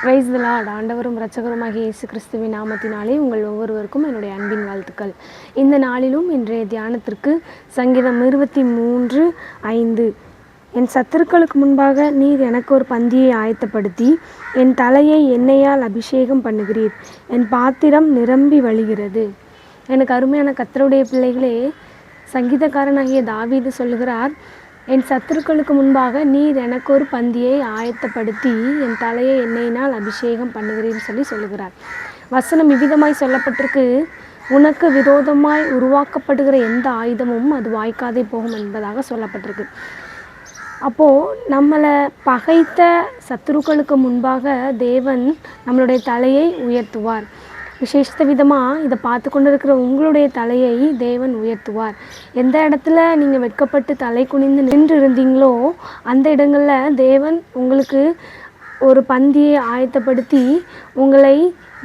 Praise the Lord. ஆண்டவரும் இரட்சகருமாகிய இயேசு கிறிஸ்துவின் நாமத்தினாலே உங்கள் ஒவ்வொருவருக்கும் என்னுடைய அன்பின் வாழ்த்துக்கள். இந்த நாளிலும் இன்றைய தியானத்திற்கு சங்கீதம் 23:5, என் சத்துருக்களுக்கு முன்பாக நீர் எனக்கு ஒரு பந்தியை ஆயத்தப்படுத்தி என் தலையை எண்ணெயால் அபிஷேகம் பண்ணுகிறீர், என் பாத்திரம் நிரம்பி வழிகிறது. எனக்கு அருமையான கர்த்தருடைய பிள்ளைகளே, சங்கீதக்காரனாகிய தாவீது சொல்லுகிறார், என் சத்துருக்களுக்கு முன்பாக நீர் எனக்கு ஒரு பந்தியை ஆயத்தப்படுத்தி என் தலையை எண்ணெயினால் அபிஷேகம் பண்ணுகிறேன்னு சொல்லுகிறார். வசனம் இவ்விதமாய் சொல்லப்பட்டிருக்கு, உனக்கு விரோதமாய் உருவாக்கப்படுகிற எந்த ஆயுதமும் அது வாய்க்காதே போகும் என்பதாக சொல்லப்பட்டிருக்கு. அப்போது நம்மளை பகைத்த சத்துருக்களுக்கு முன்பாக தேவன் நம்மளுடைய தலையை உயர்த்துவார். விசேஷ விதமாக இதை பார்த்து கொண்டு இருக்கிற உங்களுடைய தலையை தேவன் உயர்த்துவார். எந்த இடத்துல நீங்கள் வெட்கப்பட்டு தலை குனிந்து நின்று இருந்தீங்களோ அந்த இடங்களில் தேவன் உங்களுக்கு ஒரு பந்தியை ஆயத்தப்படுத்தி உங்களை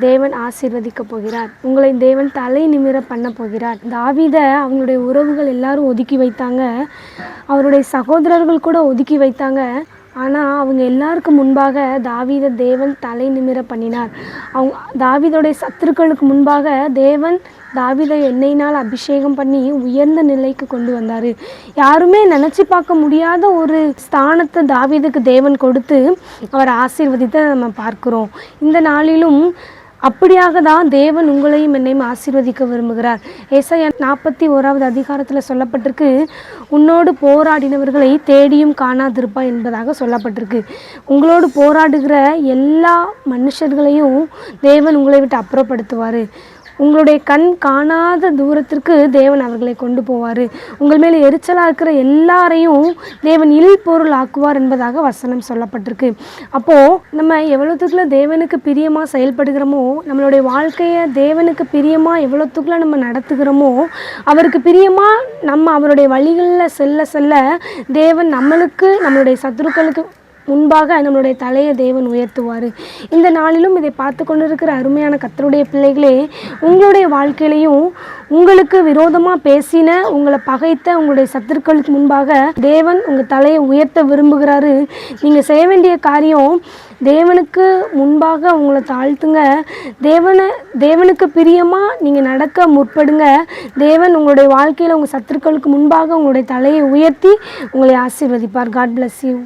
தேவன் ஆசீர்வதிக்க போகிறார். உங்களை தேவன் தலை நிமிர பண்ண போகிறார். தாவீதை அவங்களுடைய உறவுகள் எல்லாரும் ஒதுக்கி வைத்தாங்க, அவருடைய சகோதரர்கள் கூட ஒதுக்கி வைத்தாங்க. ஆனால் அவங்க எல்லாருக்கும் முன்பாக தாவீதை தேவன் தலை நிமிர பண்ணினார். தாவீதோடைய சத்துருக்களுக்கு முன்பாக தேவன் தாவீதை எண்ணெயினால் அபிஷேகம் பண்ணி உயர்ந்த நிலைக்கு கொண்டு வந்தார். யாருமே நினச்சி பார்க்க முடியாத ஒரு ஸ்தானத்தை தாவீதுக்கு தேவன் கொடுத்து அவர் ஆசீர்வதித்தை நம்ம பார்க்குறோம். இந்த நாளிலும் அப்படியாக தான் தேவன் உங்களையும் என்னையும் ஆசீர்வதிக்க விரும்புகிறார். ஏசாயா 41வது அதிகாரத்தில் சொல்லப்பட்டிருக்கு, உன்னோடு போராடினவர்களை தேடியும் காணாதிருப்பா என்பதாக சொல்லப்பட்டிருக்கு. உங்களோடு போராடுகிற எல்லா மனுஷர்களையும் தேவன் உங்களை விட்டு அப்புறப்படுத்துவார். உங்களுடைய கண் காணாத தூரத்திற்கு தேவன் அவர்களை கொண்டு போவார். உங்கள் மேலே எரிச்சலாக இருக்கிற எல்லாரையும் தேவன் பொருள் ஆக்குவார் என்பதாக வசனம் சொல்லப்பட்டிருக்கு. அப்போது நம்ம எவ்வளோத்துக்குள்ள தேவனுக்கு பிரியமாக செயல்படுகிறோமோ, நம்மளுடைய வாழ்க்கையை தேவனுக்கு பிரியமாக எவ்வளோத்துக்குள்ள நம்ம நடத்துகிறோமோ, அவருக்கு பிரியமாக நம்ம அவருடைய வழிகளில் செல்ல செல்ல தேவன் நம்மளுக்கு நம்மளுடைய சத்துருக்களுக்கு முன்பாக நம்மளுடைய தலையை தேவன் உயர்த்துவார். இந்த நாளிலும் இதை பார்த்து கொண்டு இருக்கிற அருமையான கர்த்தருடைய பிள்ளைகளே, உங்களுடைய வாழ்க்கையிலையும் உங்களுக்கு விரோதமாக பேசின, உங்களை பகைத்த உங்களுடைய சத்துருக்களுக்கு முன்பாக தேவன் உங்கள் தலையை உயர்த்த விரும்புகிறாரு. நீங்கள் செய்ய வேண்டிய காரியம், தேவனுக்கு முன்பாக உங்களை தாழ்த்துங்க. தேவனுக்கு பிரியமாக நீங்கள் நடக்க முற்படுங்க. தேவன் உங்களுடைய வாழ்க்கையில் உங்கள் சத்துருக்களுக்கு முன்பாக உங்களுடைய தலையை உயர்த்தி உங்களை ஆசீர்வதிப்பார். God bless you.